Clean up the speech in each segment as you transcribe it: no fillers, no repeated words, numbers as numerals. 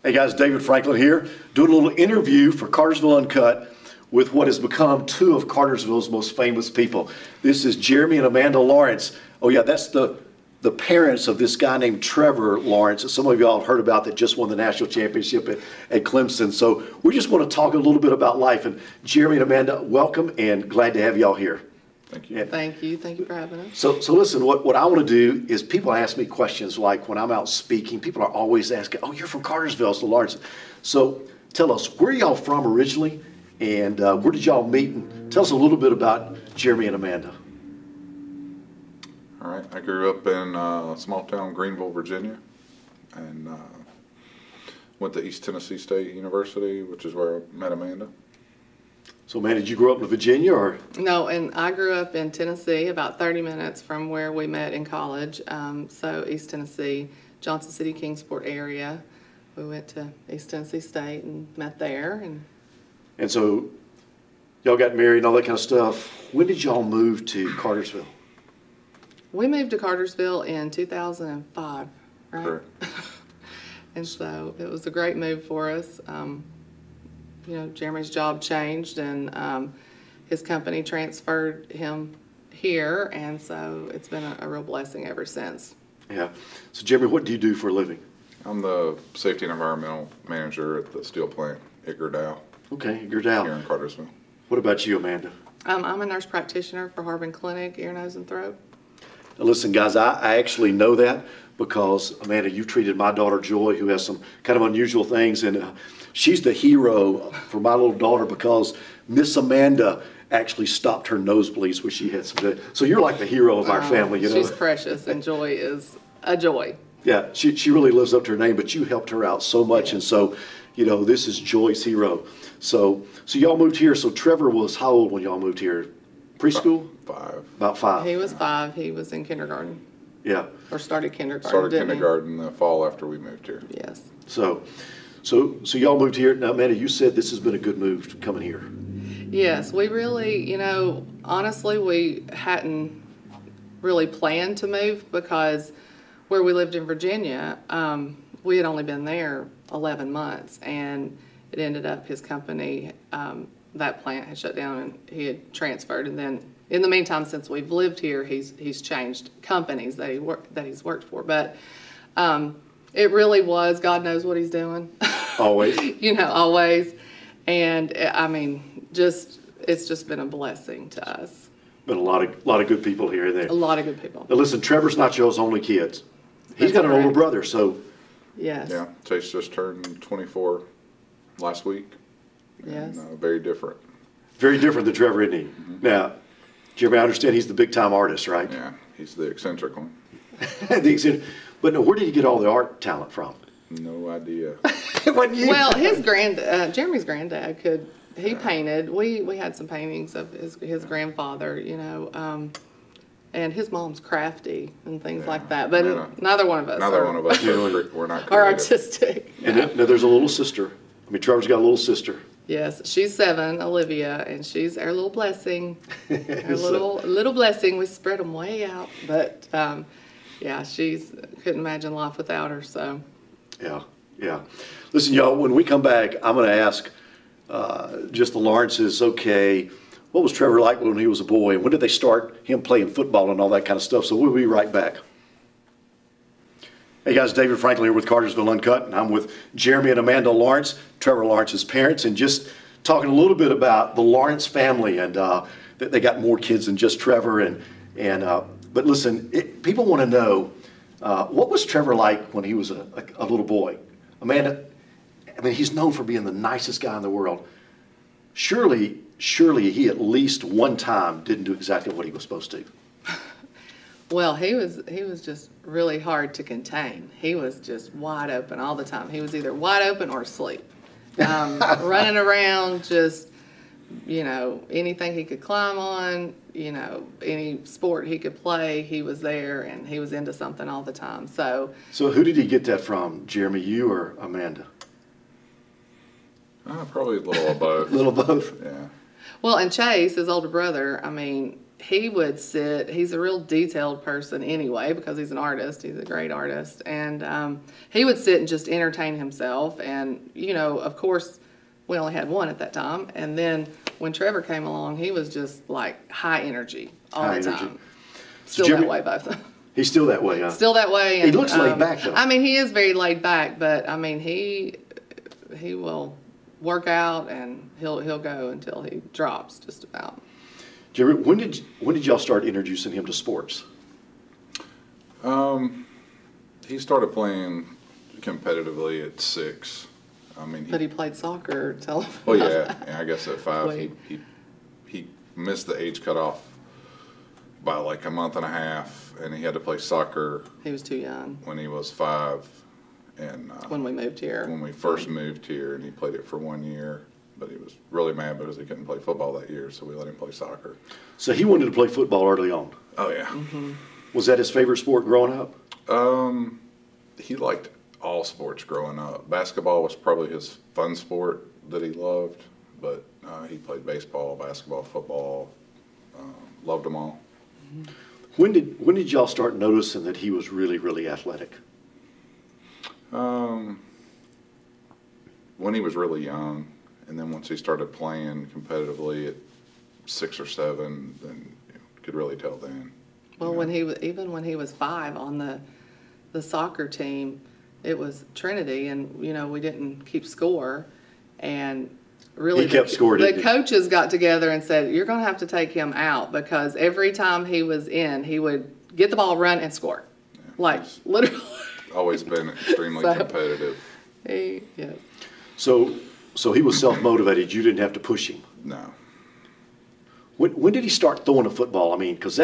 Hey guys, David Franklin here, doing a little interview for Cartersville Uncut with what has become two of Cartersville's most famous people. This is Jeremy and Amanda Lawrence. Oh yeah, that's the parents of this guy named Trevor Lawrence that some of y'all have heard about that just won the national championship at Clemson. So we just want to talk a little bit about life. And Jeremy and Amanda, welcome and glad to have y'all here. Thank you. And Thank you. Thank you for having us. so listen, what I want to do is people ask me questions like when I'm out speaking, people are always asking, oh, you're from Cartersville, so Lawrence. So tell us, where are y'all from originally and where did y'all meet? And tell us a little bit about Jeremy and Amanda. All right. I grew up in small town Greenville, Virginia, and went to East Tennessee State University, which is where I met Amanda. So Amanda, did you grow up in Virginia or? No, and I grew up in Tennessee, about 30 minutes from where we met in college. So East Tennessee, Johnson City, Kingsport area. We went to East Tennessee State and met there. And so y'all got married and all that kind of stuff. When did y'all move to Cartersville? We moved to Cartersville in 2005, right? Correct. And so it was a great move for us. You know, Jeremy's job changed and his company transferred him here, and so it's been a real blessing ever since. Yeah. So Jeremy, what do you do for a living? I'm the safety and environmental manager at the steel plant at Gerdau Okay, you're down. here in Cartersville. What about you, Amanda? I'm a nurse practitioner for Harbin Clinic, ear, nose, and throat. Now listen, guys, I actually know that because, Amanda, you treated my daughter, Joy, who has some kind of unusual things, and she's the hero for my little daughter because Miss Amanda actually stopped her nosebleeds when she had some. So you're like the hero of our family, you know. She's precious, and Joy is a joy. Yeah, she really lives up to her name, but you helped her out so much, and so, you know, this is Joy's hero. So y'all moved here. So Trevor was how old when y'all moved here? Preschool? 5. About 5. He was 5. He was in kindergarten. Yeah. Or started kindergarten. Started didn't he? kindergarten the fall after we moved here. Yes. So y'all moved here. Now, Amanda, you said this has been a good move coming here. Yes, we really, you know, honestly, we hadn't really planned to move because where we lived in Virginia, we had only been there 11 months, and it ended up his company, that plant had shut down and he had transferred, and then in the meantime, since we've lived here, he's changed companies that he's worked for, but it really was, God knows what he's doing. Always. You know, always. And I mean, it's just been a blessing to us. Been a lot of good people here and there. A lot of good people. Now listen, Trevor's not y'all's only kid. He's got an older brother, so. Yes. Yeah. Chase just turned 24 last week. Yes. And, very different. Very different than Trevor, isn't he? Now, Jeremy, I understand he's the big time artist, right? Yeah. He's the eccentric one. But no, where did he get all the art talent from? No idea. It wasn't you. Well, Jeremy's granddad he painted. We had some paintings of his grandfather, you know, and his mom's crafty and things like that. But neither one of us. Neither one of us we're not creative. Are artistic. And now there's a little sister. I mean, Trevor's got a little sister. Yes, she's 7, Olivia, and she's our little blessing. Our little blessing. We spread them way out, but yeah, couldn't imagine life without her. So. Yeah. Listen, y'all, when we come back, I'm going to ask just the Lawrences, okay, what was Trevor like when he was a boy? And when did they start him playing football and all that kind of stuff? So we'll be right back. Hey guys, David Franklin here with Cartersville Uncut, and I'm with Jeremy and Amanda Lawrence, Trevor Lawrence's parents, and just talking a little bit about the Lawrence family, and they got more kids than just Trevor. But listen, people want to know, what was Trevor like when he was a little boy? Amanda, I mean, he's known for being the nicest guy in the world. Surely he at least one time didn't do exactly what he was supposed to. Well, he was just really hard to contain. He was just wide open all the time. He was either wide open or asleep, running around, just, you know, anything he could climb on, you know, any sport he could play, he was there, and he was into something all the time. So who did he get that from, Jeremy, you or Amanda? Probably a little of both. A little both. Yeah. Well, and Chase, his older brother, I mean, he would sit, he's a real detailed person anyway, because he's an artist, he's a great artist, and he would sit and just entertain himself, and, you know, of course, we only had one at that time, and then when Trevor came along, he was just like high energy all the time. Still that way, both. He's still that way, huh? Still that way. And, he looks laid back, though. I mean, he is very laid back, but I mean, he will work out and he'll go until he drops, just about. Jerry, when did y'all start introducing him to sports? He started playing competitively at 6. I mean, But he played soccer. Tell him. Well, yeah, I guess at 5 Wait. he missed the age cutoff by like a month and a half, and he had to play soccer He was too young when he was 5, and when we moved here. when we first moved here, and he played it for 1 year, but he was really mad because he couldn't play football that year, so we let him play soccer. So he wanted to play football early on. Oh yeah. Mm-hmm. Was that his favorite sport growing up? He liked all sports growing up. Basketball was probably his fun sport that he loved, but he played baseball, basketball, football, loved them all. When did y'all start noticing that he was really, really athletic? When he was really young, and then once he started playing competitively at 6 or 7, then you could really tell then. Well, when he was, even when he was 5 on the soccer team, it was Trinity, and you know, we didn't keep score, and really He kept score, didn't the he? coaches got together and said, you're going to have to take him out, because every time he was in, he would get the ball, run, and score. Yeah, Like, literally. Always been extremely So- competitive. Yes. So he was self-motivated. You didn't have to push him. No. When did he start throwing a football? I mean, because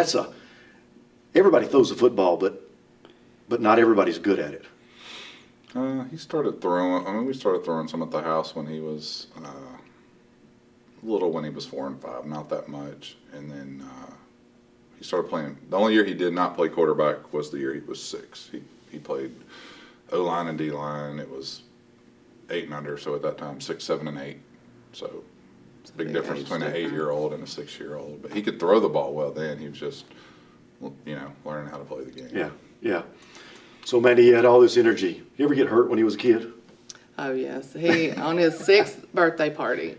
everybody throws a football, but not everybody's good at it. He started throwing. I mean, we started throwing some at the house when he was little, when he was 4 and 5, not that much. And then he started playing. The only year he did not play quarterback was the year he was 6. He played O-line and D-line. It was 8 and under, so at that time 6, 7, and 8. So it's a big difference between an 8-year-old and a 6-year-old. But he could throw the ball well then. He was just, you know, learning how to play the game. Yeah, yeah. So, man, he had all this energy. You ever get hurt when he was a kid? Oh, yes. He, on his 6th birthday party,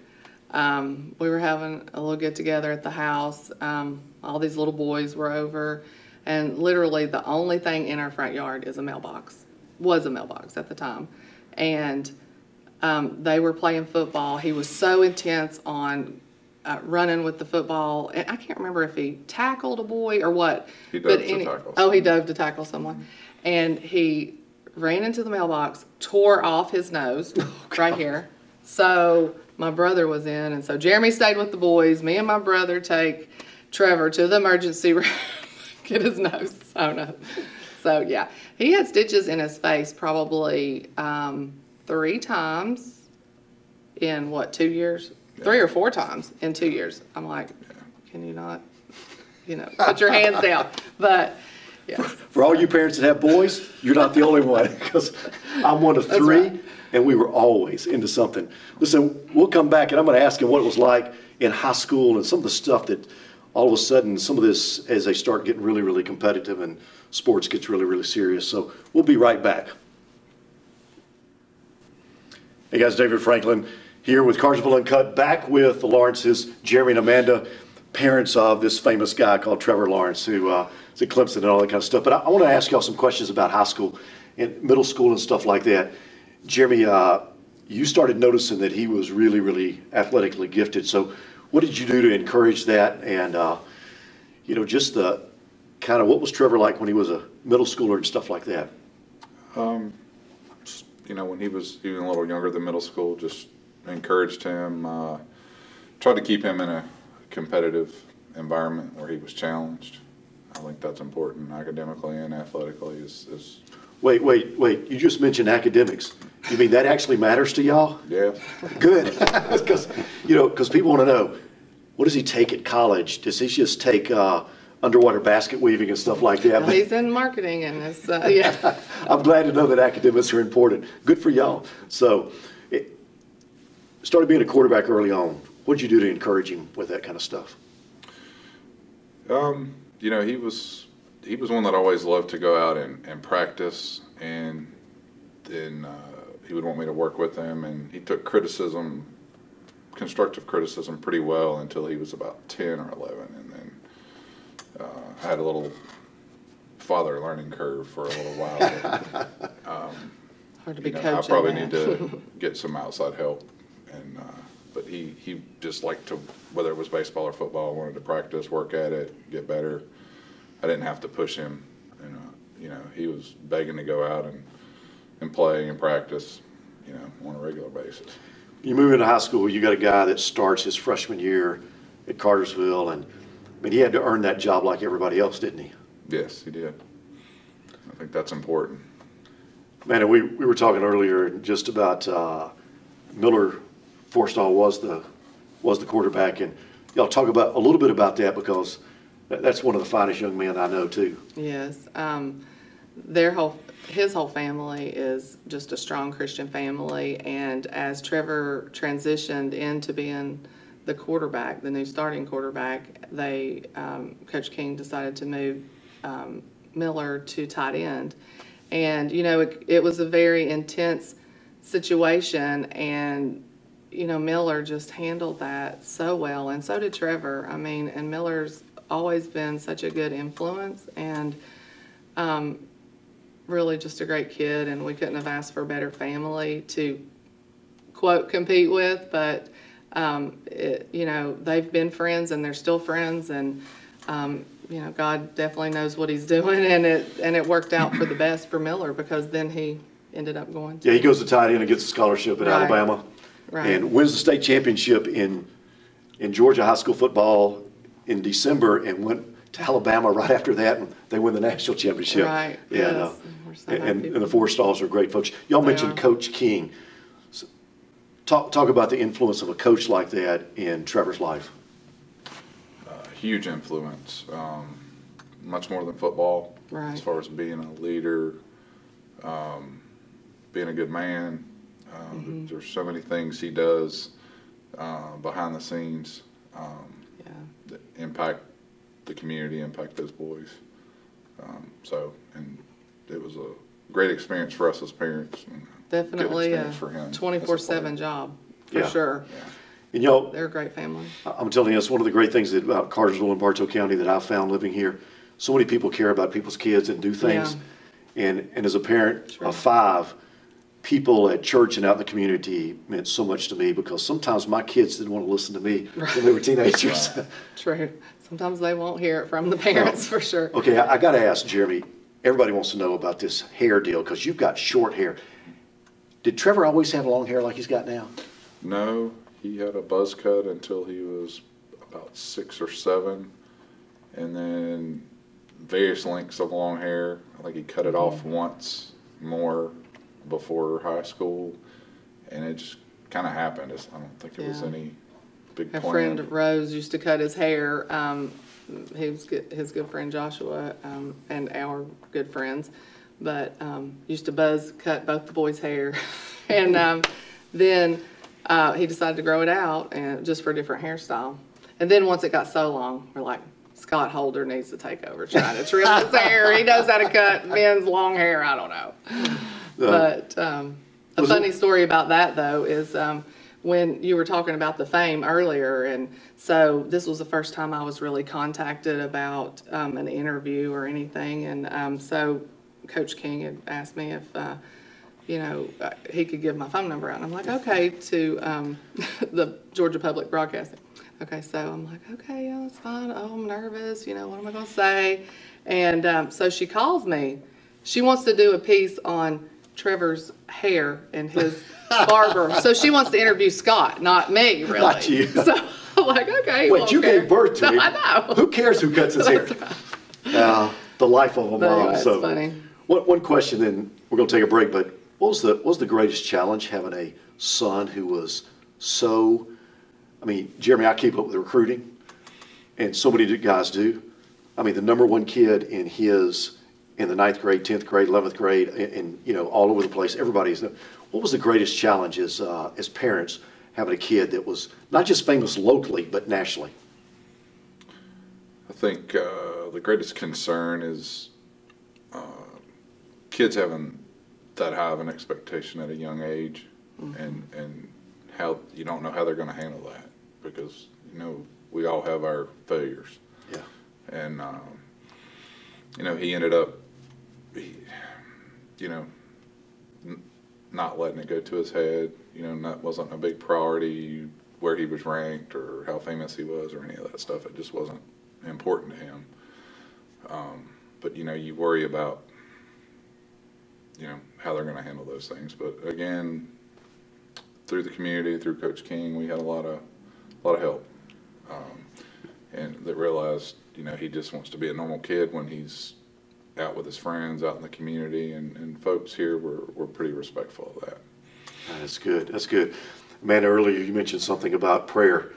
we were having a little get-together at the house. All these little boys were over, and literally the only thing in our front yard is a mailbox. Was a mailbox at the time. And they were playing football. He was so intense on running with the football. And I can't remember if he tackled a boy or what. He dove to tackle Oh, he dove to tackle someone. And he ran into the mailbox, tore off his nose right here. So my brother was in, and so Jeremy stayed with the boys. Me and my brother take Trevor to the emergency room, get his nose sewn up. So yeah, he had stitches in his face probably 3 times in what, 2 years? Yeah. 3 or 4 times in 2 years. I'm like, can you not, you know, put your hands down? But yes. For all you parents that have boys, you're not the only one, because I'm one of 3, right. and we were always into something. Listen, we'll come back, and I'm going to ask him what it was like in high school and some of the stuff that all of a sudden, some of this, as they start getting really, really competitive and sports gets really, really serious. So we'll be right back. Hey guys, David Franklin here with Cartersville Uncut, back with the Lawrences, Jeremy and Amanda, parents of this famous guy called Trevor Lawrence, who is at Clemson and all that kind of stuff. But I want to ask y'all some questions about high school and middle school and stuff like that. Jeremy, you started noticing that he was really, really athletically gifted. So what did you do to encourage that? And, you know, just the kind of, what was Trevor like when he was a middle schooler and stuff like that? You know, when he was even a little younger than middle school, just encouraged him, tried to keep him in a competitive environment where he was challenged. I think that's important academically and athletically. Wait, you just mentioned academics. You mean that actually matters to y'all? Yeah. Good, because people want to know, what does he take at college? Does he just take underwater basket weaving and stuff like that? Well, he's in marketing, and it's, yeah. I'm glad to know that academics are important. Good for y'all. So, started being a quarterback early on. What did you do to encourage him with that kind of stuff? You know, he was one that always loved to go out and practice, and then he would want me to work with him, and he took constructive criticism pretty well until he was about 10 or 11, and then I had a little father learning curve for a little while. Hard to be I coaching probably that. need to get some outside help, and but he just liked to, whether it was baseball or football, wanted to practice, work at it, get better. I didn't have to push him, and you know, he was begging to go out and play and practice, you know, on a regular basis. You move into high school, you got a guy that starts his freshman year at Cartersville, and I mean, he had to earn that job like everybody else, didn't he? Yes, he did. I think that's important. Man, and we were talking earlier just about Miller Forstall was the quarterback, and y'all talk about a little bit about that, because that's one of the finest young men I know too. Yes. His whole family is just a strong Christian family, and as Trevor transitioned into being the quarterback, the new starting quarterback, Coach King decided to move Miller to tight end. And, you know, it was a very intense situation, and, you know, Miller just handled that so well, and so did Trevor. I mean, and Miller's always been such a good influence, and really just a great kid, and we couldn't have asked for a better family to, quote, compete with, but, you know, they've been friends, and they're still friends, and, you know, God definitely knows what he's doing, and it worked out for the best for Miller, because then he ended up going to. Yeah, he goes to tight end and gets a scholarship at Alabama, and wins the state championship in Georgia high school football in December, and went to Alabama right after that, and they win the national championship. Right. Yeah, Yes. We're so and happy. the Forstalls are great folks. Y'all mentioned Coach King. So, talk about the influence of a coach like that in Trevor's life. Huge influence, much more than football, Right. as far as being a leader, being a good man. There's so many things he does behind the scenes that impact the community, impact those boys. And it was a great experience for us as parents. And Definitely good a experience for him. 24/7 job, for sure. Yeah. And y'all, They're a great family. I'm telling you, it's one of the great things about Cartersville and Bartow County that I've found living here. So many people care about people's kids and do things. And as a parent of 5, people at church and out in the community meant so much to me, because sometimes my kids didn't want to listen to me when they were teenagers. True. Sometimes they won't hear it from the parents, for sure. Okay, I got to ask, Jeremy, everybody wants to know about this hair deal, because you've got short hair. Did Trevor always have long hair like he's got now? No, he had a buzz cut until he was about 6 or 7, and then various lengths of long hair. I think he cut it off once more before high school, and it just kind of happened. I don't think it was any big My plan. friend Rose used to cut his hair. His good friend Joshua, and our good friends, but used to buzz cut both the boys' hair, and then he decided to grow it out, and just for a different hairstyle. And then once it got so long, we're like, Scott Holder needs to take over trying to trim his hair. He knows how to cut men's long hair. I don't know. But a funny story about that, though, is when you were talking about the fame earlier, and so this was the first time I was really contacted about an interview or anything, and so Coach King had asked me if, you know, he could give my phone number out, and I'm like, okay, to the Georgia Public Broadcasting. Okay, so I'm like, okay, yeah, that's fine. Oh, I'm nervous. You know, what am I going to say? And so she calls me. She wants to do a piece on Trevor's hair and his barber. So she wants to interview Scott, not me, really. Not you. So I'm like, okay. Wait, you gave birth to him. I know. Who cares who cuts his hair? The life of a mom. That's So, funny. one question, then we're going to take a break. But what was the greatest challenge having a son who was so? I mean, Jeremy, I keep up with the recruiting, and so many guys do. I mean, the #1 kid in the 9th grade, 10th grade, 11th grade, and you know, all over the place. Everybody's. What was the greatest challenge as parents having a kid that was not just famous locally but nationally? I think the greatest concern is kids having that high of an expectation at a young age, and how you don't know how they're going to handle that, because we all have our failures. Yeah. And he ended up not letting it go to his head. That wasn't a big priority, where he was ranked or how famous he was or any of that stuff. It just wasn't important to him. But you worry about how they're going to handle those things. But again, through the community, through Coach King, we had a lot of help, and that realized he just wants to be a normal kid when he's out with his friends, out in the community, and folks here were pretty respectful of that. That's good. That's good. Amanda, earlier you mentioned something about prayer,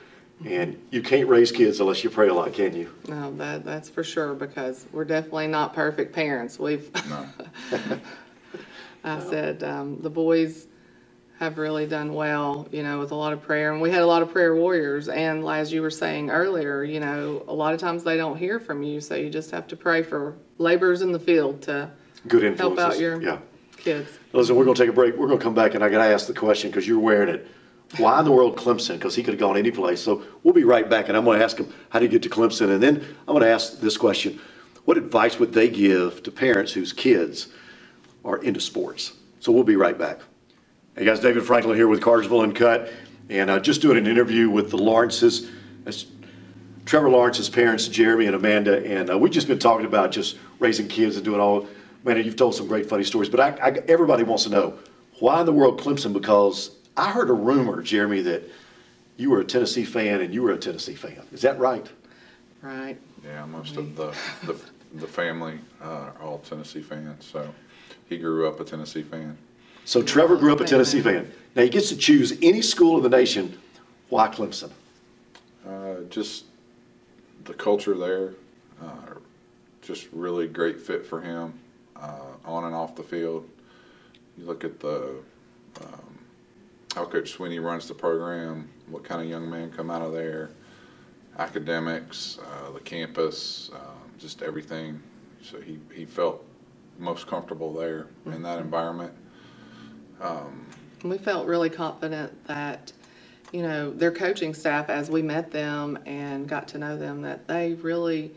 and you can't raise kids unless you pray a lot, can you? No, that's for sure, because we're definitely not perfect parents. No. I said the boys have really done well, with a lot of prayer, and we had a lot of prayer warriors. And as you were saying earlier, a lot of times they don't hear from you, so you just have to pray for laborers in the field to Good influences. help out your Yeah. kids. Listen, we're going to take a break. We're going to come back, and I got to ask the question because you're wearing it. Why in the world Clemson? Because he could have gone any place. So we'll be right back, and I'm going to ask him how do you get to Clemson, and then I'm going to ask this question: what advice would they give to parents whose kids are into sports? So we'll be right back. Hey guys, David Franklin here with Cartersville Uncut, and just doing an interview with the Lawrences. That's Trevor Lawrence's parents, Jeremy and Amanda, and we've just been talking about just raising kids and doing all. Amanda, you've told some great funny stories, but everybody wants to know, why in the world Clemson? Because I heard a rumor, Jeremy, that you were a Tennessee fan and you were a Tennessee fan. Is that right? Right. Yeah, most of the family are all Tennessee fans, so he grew up a Tennessee fan. So Trevor grew up a Tennessee fan. Now he gets to choose any school in the nation. Why Clemson? Just the culture there, just really great fit for him, on and off the field. You look at how Coach Swinney runs the program, what kind of young men come out of there, academics, the campus, just everything. So he felt most comfortable there in that environment. We felt really confident that, their coaching staff, as we met them and got to know them, that they really,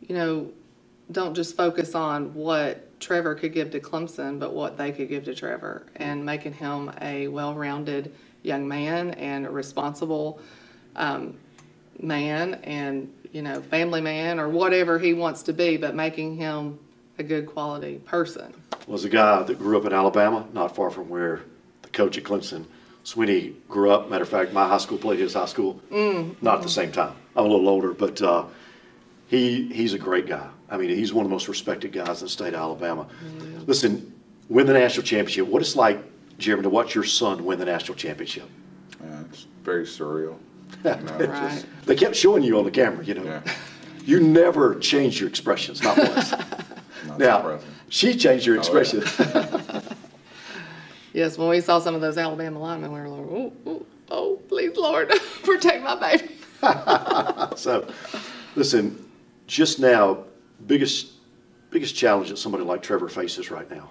don't just focus on what Trevor could give to Clemson, but what they could give to Trevor, and making him a well-rounded young man and a responsible man and, family man or whatever he wants to be, but making him a good quality person. Was a guy that grew up in Alabama, not far from where the coach at Clemson, Swinney, grew up. Matter of fact, my high school played his high school. Not at the same time. I'm a little older, but he's a great guy. I mean, he's one of the most respected guys in the state of Alabama. Listen, win the national championship. What it's like, Jeremy, to watch your son win the national championship? It's very surreal. Right. They kept showing you on the camera, Yeah. You never changed your expressions, not once. Not Now, surprising. she changed her expression. Yeah. Yes, when we saw some of those Alabama linemen, we were like, oh, please, Lord, protect my baby. So, listen, just now, biggest challenge that somebody like Trevor faces right now?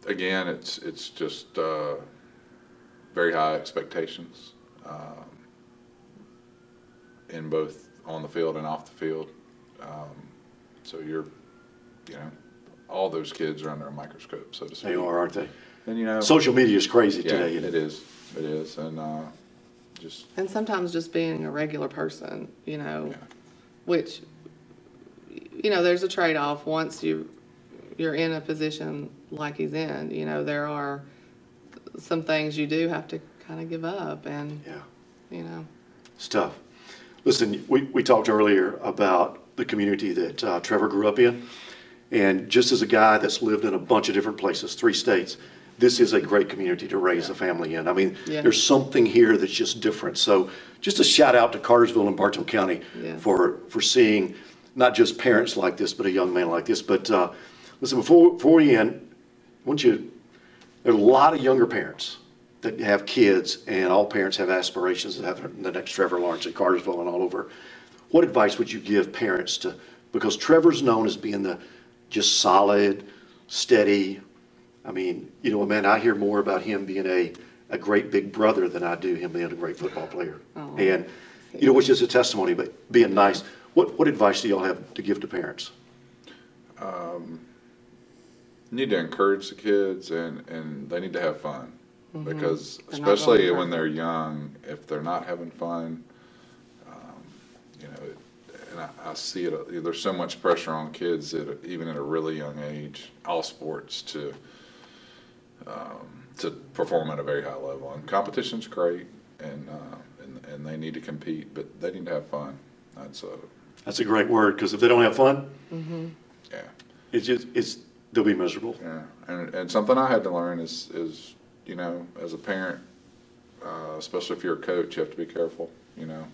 Again, it's just very high expectations, in both on the field and off the field. So all those kids are under a microscope, so to speak. They are, aren't they? And Social media is crazy yeah, today. it is, and just And sometimes just being a regular person, yeah. which, there's a trade-off once you're in a position like he's in. There are some things you do have to kind of give up, and, It's tough. Listen, we talked earlier about the community that Trevor grew up in, and just as a guy that's lived in a bunch of different places, 3 states, this is a great community to raise a family in. I mean, there's something here that's just different. So just a shout out to Cartersville and Bartow County for seeing not just parents like this, but a young man like this. But listen, before we end, there's a lot of younger parents that have kids, and all parents have aspirations to have the next Trevor Lawrence at Cartersville and all over. What advice would you give parents to, because Trevor's known as being the just solid, steady, I mean, you know, man, I hear more about him being a great big brother than I do him being a great football player. Oh. And, you know, which is a testimony, but being nice. What advice do y'all have to give to parents? You need to encourage the kids, and they need to have fun. Because They're not especially going when they're young, if they're not having fun, you know, and I see it, there's so much pressure on kids even at a really young age, all sports, to perform at a very high level. And competition's great, and they need to compete, but they need to have fun. That's a great word, because if they don't have fun, yeah, they'll be miserable. yeah. And something I had to learn is you know, as a parent, especially if you're a coach, you have to be careful. You know,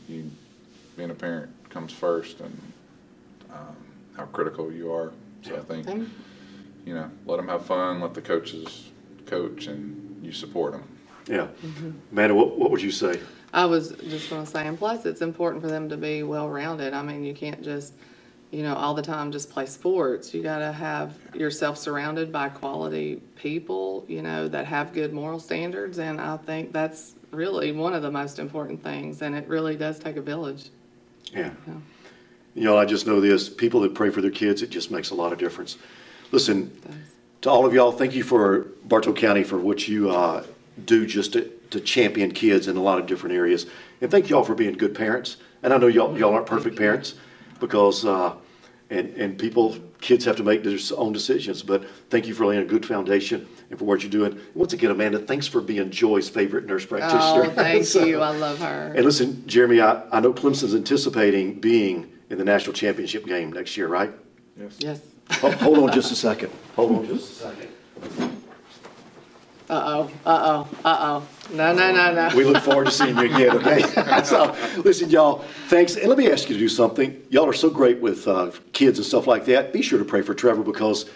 being a parent comes first, and how critical you are. So I think, you know, let them have fun, let the coaches coach, and you support them. Yeah. Amanda, what would you say? I was just going to say, and plus it's important for them to be well-rounded. I mean, you can't just, you know, all the time just play sports. You got to have yourself surrounded by quality people, you know, that have good moral standards, and I think that's really one of the most important things, and it really does take a village. Yeah. You know, I just know this, people that pray for their kids, it just makes a lot of difference. Listen, to all of y'all, thank you for Bartow County for what you do just to champion kids in a lot of different areas. And thank y'all for being good parents. And I know y'all aren't perfect parents, because kids have to make their own decisions, but thank you for laying a good foundation and for what you're doing. Once again, Amanda, thanks for being Joy's favorite nurse practitioner. Oh, thank you. I love her. And listen, Jeremy, I know Clemson's anticipating being in the national championship game next year, right? Yes. Hold on just a second. Hold on just a second. No. We look forward to seeing you again, okay? So, listen, y'all, thanks. And let me ask you to do something. Y'all are so great with kids and stuff like that. Be sure to pray for Trevor, because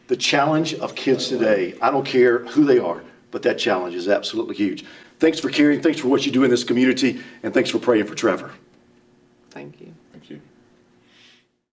the challenge of kids today, I don't care who they are, but that challenge is absolutely huge. Thanks for caring. Thanks for what you do in this community. And thanks for praying for Trevor. Thank you.